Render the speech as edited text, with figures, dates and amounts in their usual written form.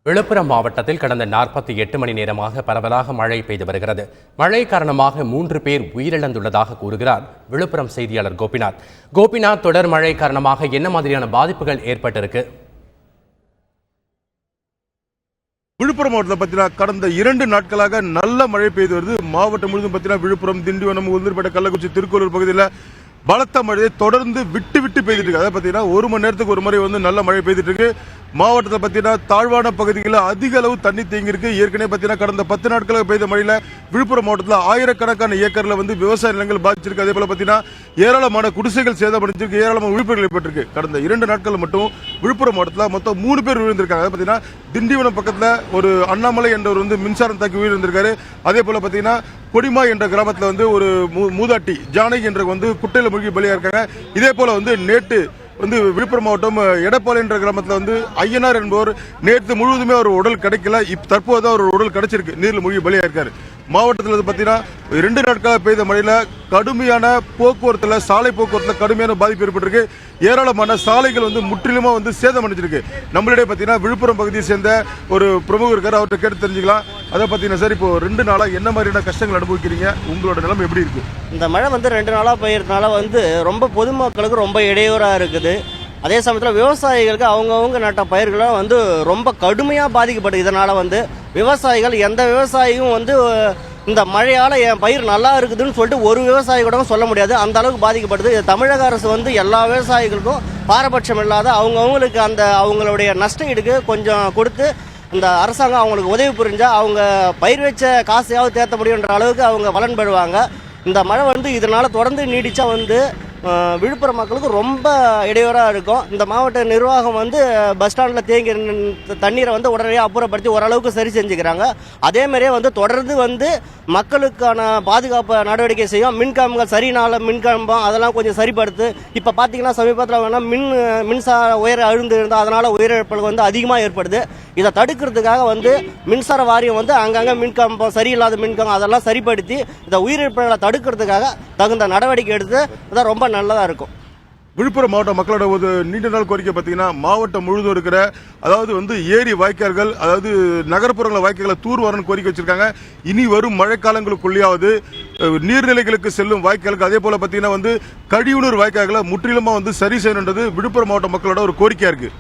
விழுப்புரம் மாவட்டத்தில் கடந்த 48 மணி நேரமாக பரவலாக மழை பெய்து வருகிறது. மழை காரணமாக 3 பேர் உயிரிழந்துள்ளதாக கூறுகிறார் விழுப்புரம் செய்தியாளர் கோபிநாத், தொடர் மழை காரணமாக என்ன மாதிரியான பாதிப்புகள் ஏற்பட்டிருக்கு? விழுப்புரம் மாவட்டத்தில் பார்த்தீங்கன்னா கடந்த 2 நாட்களாக நல்ல மழை பெய்து வருது. மாவட்டம் முழுவதும் பார்த்தீங்கன்னா விழுப்புரம், திண்டிவனம், உளுந்தூர்பேட்டை, கள்ளக்குறிச்சி, திருக்கோளூர் பகுதியில் பலத்த மழையை தொடர்ந்து விட்டு பெய்துட்டு இருக்கு. அதை பார்த்தீங்கன்னா 1 மணி நேரத்துக்கு ஒரு முறை நல்ல மழை பெய்துட்டு இருக்கு. மாவட்டத்தில் பார்த்தீங்கன்னா தாழ்வான பகுதிகளில் அதிக அளவு தண்ணி தேங்கி இருக்கு. ஏற்கனவே பார்த்தீங்கன்னா கடந்த 10 நாட்களாக பெய்த மழையில விழுப்புரம் மாவட்டத்தில் ஆயிரக்கணக்கான ஏக்கர்ல விவசாய நிலங்கள் பாதிச்சிருக்கு. அதே போல பார்த்தீங்கன்னா ஏராளமான குடிசைகள் சேதமடைஞ்சிருக்கு, ஏராளமான உயிரிழப்புகள் ஏற்பட்டிருக்கு. கடந்த 2 நாட்கள் மட்டும் விழுப்புரம் மாவட்டத்தில் மொத்தம் 3 பேர் உயிரிழந்திருக்காங்க. அதை பார்த்தீங்கன்னா திண்டிவனம் பக்கத்தில் ஒரு அண்ணாமலை என்றவர் மின்சாரம் தாக்கி உயிரிழந்திருக்காரு. அதே போல பார்த்தீங்கன்னா கொடிமா என்ற கிராமத்தில் ஒரு மூதாட்டி ஜானகி என்ற குட்டையில மூழ்கி பலியா இருக்காங்க. இதே போல நேற்று விழுப்புரம் மாவட்டம் எடப்பாடி என்ற கிராமத்தில் ஐயனார் என்பவர் நேற்று முழுவதுமே ஒரு உடல் கிடைக்கல. தற்போது ஒரு உடல் கிடைச்சிருக்கு, நீரில் மூழ்கி பலியா இருக்காரு. மாவட்டத்தில் பார்த்தீங்கன்னா 2 நாட்களாக பெய்த மழையில கடுமையான போக்குவரத்துல, சாலை போக்குவரத்துல கடுமையான பாதிப்பு ஏற்பட்டிருக்கு. ஏராளமான சாலைகள் முற்றிலுமா சேதமடைஞ்சிருக்கு. நம்மளிடையே பார்த்தீங்கன்னா விழுப்புரம் பகுதியை சேர்ந்த ஒரு பிரமுகர் இருக்காரு, அவர்கிட்ட கேட்டு தெரிஞ்சுக்கலாம். அதை பார்த்தீங்கன்னா சார், இப்போ 2 நாளா என்ன மாதிரியான கஷ்டங்கள் அனுபவிக்கிறீங்க, உங்களோட நிலைமை எப்படி இருக்கு? இந்த மழை 2 நாளா பெய்யறதுனால ரொம்ப பொதுமக்களுக்கு ரொம்ப இடையூறா இருக்குது. அதே சமயத்தில் விவசாயிகளுக்கு அவங்கவுங்க நட்ட பயிர்களும் ரொம்ப கடுமையாக பாதிக்கப்பட்டு. இதனால் விவசாயிகள் எந்த விவசாயியும் இந்த மழையால் என் பயிர் நல்லா இருக்குதுன்னு சொல்லிட்டு ஒரு விவசாயி கூட சொல்ல முடியாது, அந்த அளவுக்கு பாதிக்கப்படுது. தமிழக அரசு எல்லா விவசாயிகளுக்கும் பாரபட்சம் இல்லாத அவங்கவுங்களுக்கு அவங்களுடைய நஷ்ட ஈடுக்கு கொஞ்சம் கொடுத்து இந்த அரசாங்கம் அவங்களுக்கு உதவி புரிஞ்சால் அவங்க பயிர் வச்ச காசையாவது தேர்த்த முடியுன்ற அளவுக்கு அவங்க பலன் பெறுவாங்க. இந்த மழை இதனால் தொடர்ந்து நீடிச்சா விழுப்புரம் மக்களுக்கு ரொம்ப இடையூறாக இருக்கும். இந்த மாவட்ட நிர்வாகம் பஸ் ஸ்டாண்டில் தேங்கி தண்ணீரை உடனடியாக அப்புறப்படுத்தி ஓரளவுக்கு சரி செஞ்சுக்கிறாங்க. அதேமாதிரியே தொடர்ந்து மக்களுக்கான பாதுகாப்பு நடவடிக்கை செய்யும். மின்கம்பங்கள் சரியினால மின்கம்பம் அதெல்லாம் கொஞ்சம் சரிப்படுத்து. இப்போ பார்த்தீங்கன்னா சமீபத்தில் வேணால் மின்சார உயர அழுந்து இருந்தால் அதனால் உயிரிழப்புகள் அதிகமாக ஏற்படுது. இதை தடுக்கிறதுக்காக மின்சார வாரியம் அங்கங்கே மின்கம்பம் சரியில்லாத மின்கம்பம் அதெல்லாம் சரிப்படுத்தி இந்த உயிரிழப்புகளை தடுக்கிறதுக்காக தகுந்த நடவடிக்கை எடுத்து அதான் ரொம்ப நல்லதாக இருக்கும். விழுப்புரம் மாவட்ட மக்களோட ஒரு நீண்ட நாள் கோரிக்கை பார்த்தீங்கன்னா மாவட்டம் முழுவதும் இருக்கிற ஏரி வாய்க்கால்கள், நகர்ப்புறங்கள வாய்க்கால்களை தூர்வாரன்னு கோரிக்கை வச்சிருக்காங்க. இனி வரும் மழைக்காலங்களுக்குள்ளேயாவது நீர்நிலைகளுக்கு செல்லும் வாய்க்கால்கள், அதே போல பார்த்தீங்கன்னா கழிவுநீர் வாய்க்கால்களை முற்றிலுமா சரி செய்யணுன்றது விழுப்புரம் மாவட்ட மக்களோட ஒரு கோரிக்கையா இருக்கு.